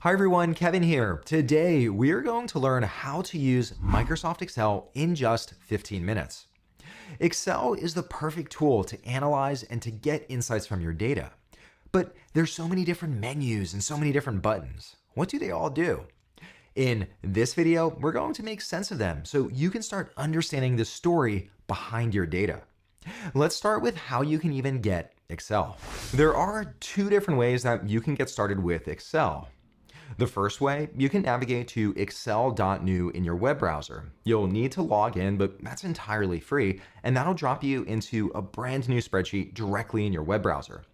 Hi everyone, Kevin here. Today we are going to learn how to use Microsoft Excel in just 15 minutes. Excel is the perfect tool to analyze and to get insights from your data. But there's so many different menus and so many different buttons. What do they all do? In this video, we're going to make sense of them so you can start understanding the story behind your data. Let's start with how you can even get Excel. There are two different ways that you can get started with Excel. The first way, you can navigate to excel.new in your web browser. You'll need to log in, but that's entirely free, and that'll drop you into a brand new spreadsheet directly in your web browser.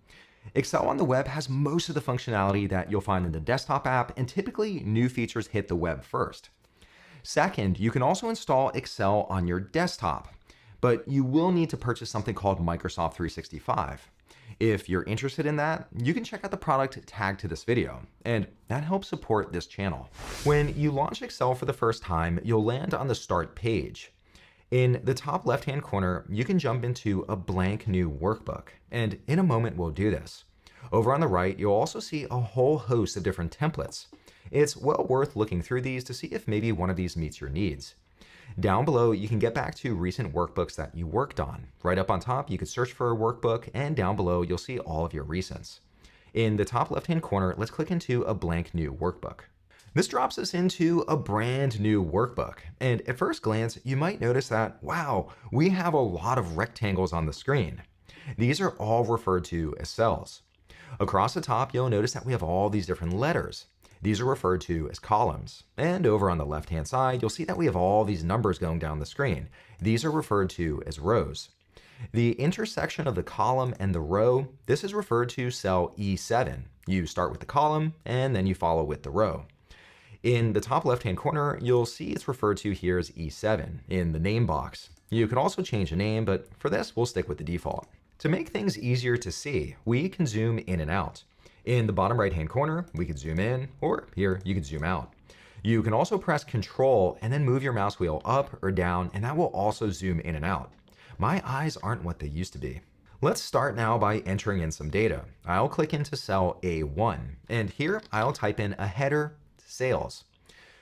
Excel on the web has most of the functionality that you'll find in the desktop app, and typically new features hit the web first. Second, you can also install Excel on your desktop, but you will need to purchase something called Microsoft 365. If you're interested in that, you can check out the product tagged to this video, and that helps support this channel. When you launch Excel for the first time, you'll land on the Start page. In the top left-hand corner, you can jump into a blank new workbook, and in a moment we'll do this. Over on the right, you'll also see a whole host of different templates. It's well worth looking through these to see if maybe one of these meets your needs. Down below, you can get back to recent workbooks that you worked on. Right up on top, you could search for a workbook, and down below, you'll see all of your recents. In the top left-hand corner, let's click into a blank new workbook. This drops us into a brand new workbook. And at first glance, you might notice that, wow, we have a lot of rectangles on the screen. These are all referred to as cells. Across the top, you'll notice that we have all these different letters. These are referred to as columns. And over on the left-hand side, you'll see that we have all these numbers going down the screen. These are referred to as rows. The intersection of the column and the row, this is referred to cell E7. You start with the column, and then you follow with the row. In the top left-hand corner, you'll see it's referred to here as E7 in the name box. You can also change the name, but for this, we'll stick with the default. To make things easier to see, we can zoom in and out. In the bottom right-hand corner, we could zoom in, or here, you could zoom out. You can also press Control and then move your mouse wheel up or down, and that will also zoom in and out. My eyes aren't what they used to be. Let's start now by entering in some data. I'll click into cell A1, and here I'll type in a header, sales.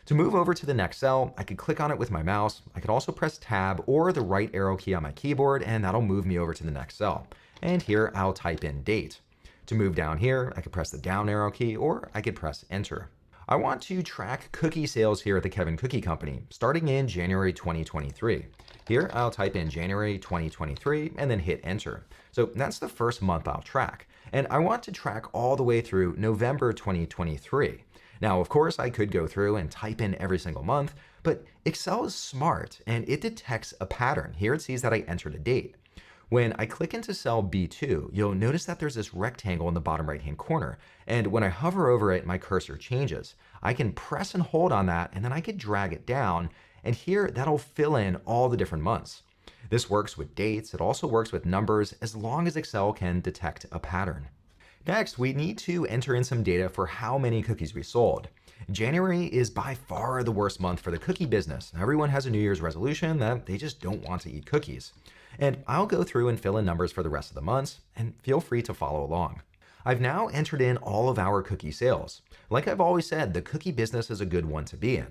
To move over to the next cell, I could click on it with my mouse. I could also press Tab or the right arrow key on my keyboard, and that'll move me over to the next cell. And here I'll type in date. To move down here, I could press the down arrow key, or I could press enter. I want to track cookie sales here at the Kevin Cookie Company, starting in January 2023. Here, I'll type in January 2023 and then hit enter. So that's the first month I'll track. And I want to track all the way through November 2023. Now, of course, I could go through and type in every single month, but Excel is smart and it detects a pattern. Here it sees that I entered a date. When I click into cell B2, you'll notice that there's this rectangle in the bottom right-hand corner. And when I hover over it, my cursor changes. I can press and hold on that, and then I could drag it down. And here, that'll fill in all the different months. This works with dates. It also works with numbers, as long as Excel can detect a pattern. Next, we need to enter in some data for how many cookies we sold. January is by far the worst month for the cookie business. Everyone has a New Year's resolution that they just don't want to eat cookies. And I'll go through and fill in numbers for the rest of the months, and feel free to follow along. I've now entered in all of our cookie sales. Like I've always said, the cookie business is a good one to be in.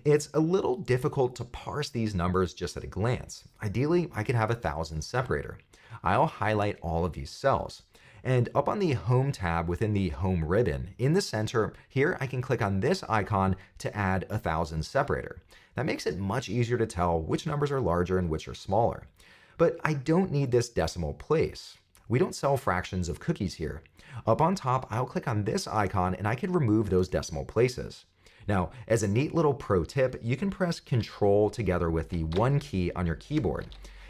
It's a little difficult to parse these numbers just at a glance. Ideally, I could have a 1,000 separator. I'll highlight all of these cells. And up on the Home tab within the Home ribbon, in the center, here I can click on this icon to add a 1,000 separator. That makes it much easier to tell which numbers are larger and which are smaller. But I don't need this decimal place. We don't sell fractions of cookies here. Up on top, I'll click on this icon and I can remove those decimal places. Now, as a neat little pro tip, you can press Control together with the 1 key on your keyboard.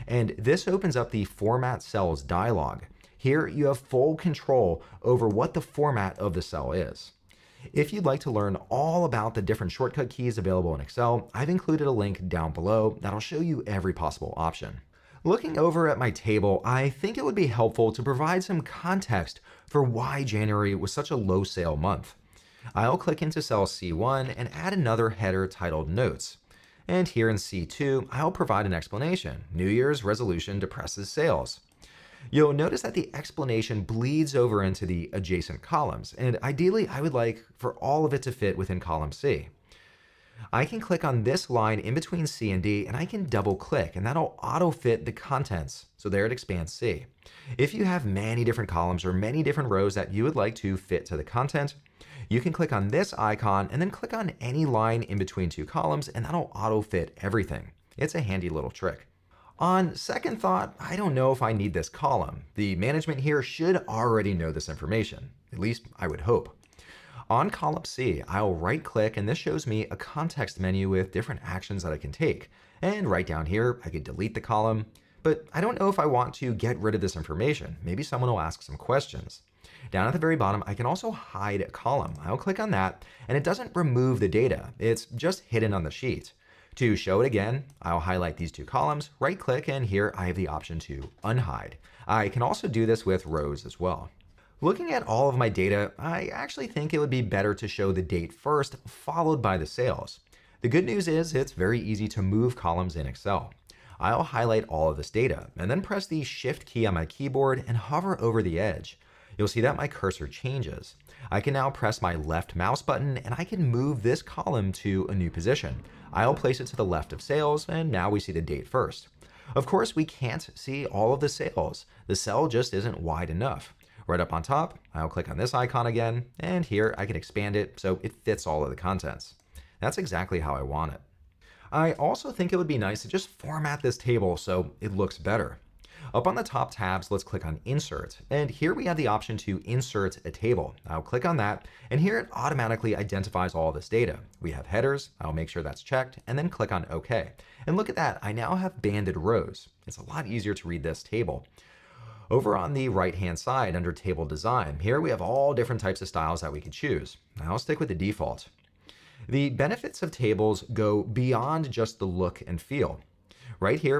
And this opens up the Format Cells dialog. Here you have full control over what the format of the cell is. If you'd like to learn all about the different shortcut keys available in Excel, I've included a link down below that'll show you every possible option. Looking over at my table, I think it would be helpful to provide some context for why January was such a low sale month. I'll click into cell C1 and add another header titled Notes. And here in C2, I'll provide an explanation. New Year's resolution depresses sales. You'll notice that the explanation bleeds over into the adjacent columns, and ideally I would like for all of it to fit within column C. I can click on this line in between C and D, and I can double click, and that'll auto fit the contents. So there it expands C. If you have many different columns or many different rows that you would like to fit to the content, you can click on this icon and then click on any line in between two columns, and that'll auto fit everything. It's a handy little trick. On second thought, I don't know if I need this column. The management here should already know this information. At least I would hope. On column C, I'll right click and this shows me a context menu with different actions that I can take. And right down here, I could delete the column, but I don't know if I want to get rid of this information. Maybe someone will ask some questions. Down at the very bottom, I can also hide a column. I'll click on that and it doesn't remove the data. It's just hidden on the sheet. To show it again, I'll highlight these two columns, right click, and here I have the option to unhide. I can also do this with rows as well. Looking at all of my data, I actually think it would be better to show the date first, followed by the sales. The good news is it's very easy to move columns in Excel. I'll highlight all of this data and then press the Shift key on my keyboard and hover over the edge. You'll see that my cursor changes. I can now press my left mouse button and I can move this column to a new position. I'll place it to the left of sales and now we see the date first. Of course, we can't see all of the sales. The cell just isn't wide enough. Right up on top, I'll click on this icon again, and here I can expand it so it fits all of the contents. That's exactly how I want it. I also think it would be nice to just format this table so it looks better. Up on the top tabs, let's click on Insert, and here we have the option to insert a table. I'll click on that, and here it automatically identifies all this data. We have headers, I'll make sure that's checked, and then click on OK. And look at that, I now have banded rows. It's a lot easier to read this table. Over on the right-hand side under Table Design, here we have all different types of styles that we could choose. I'll stick with the default. The benefits of tables go beyond just the look and feel. Right here,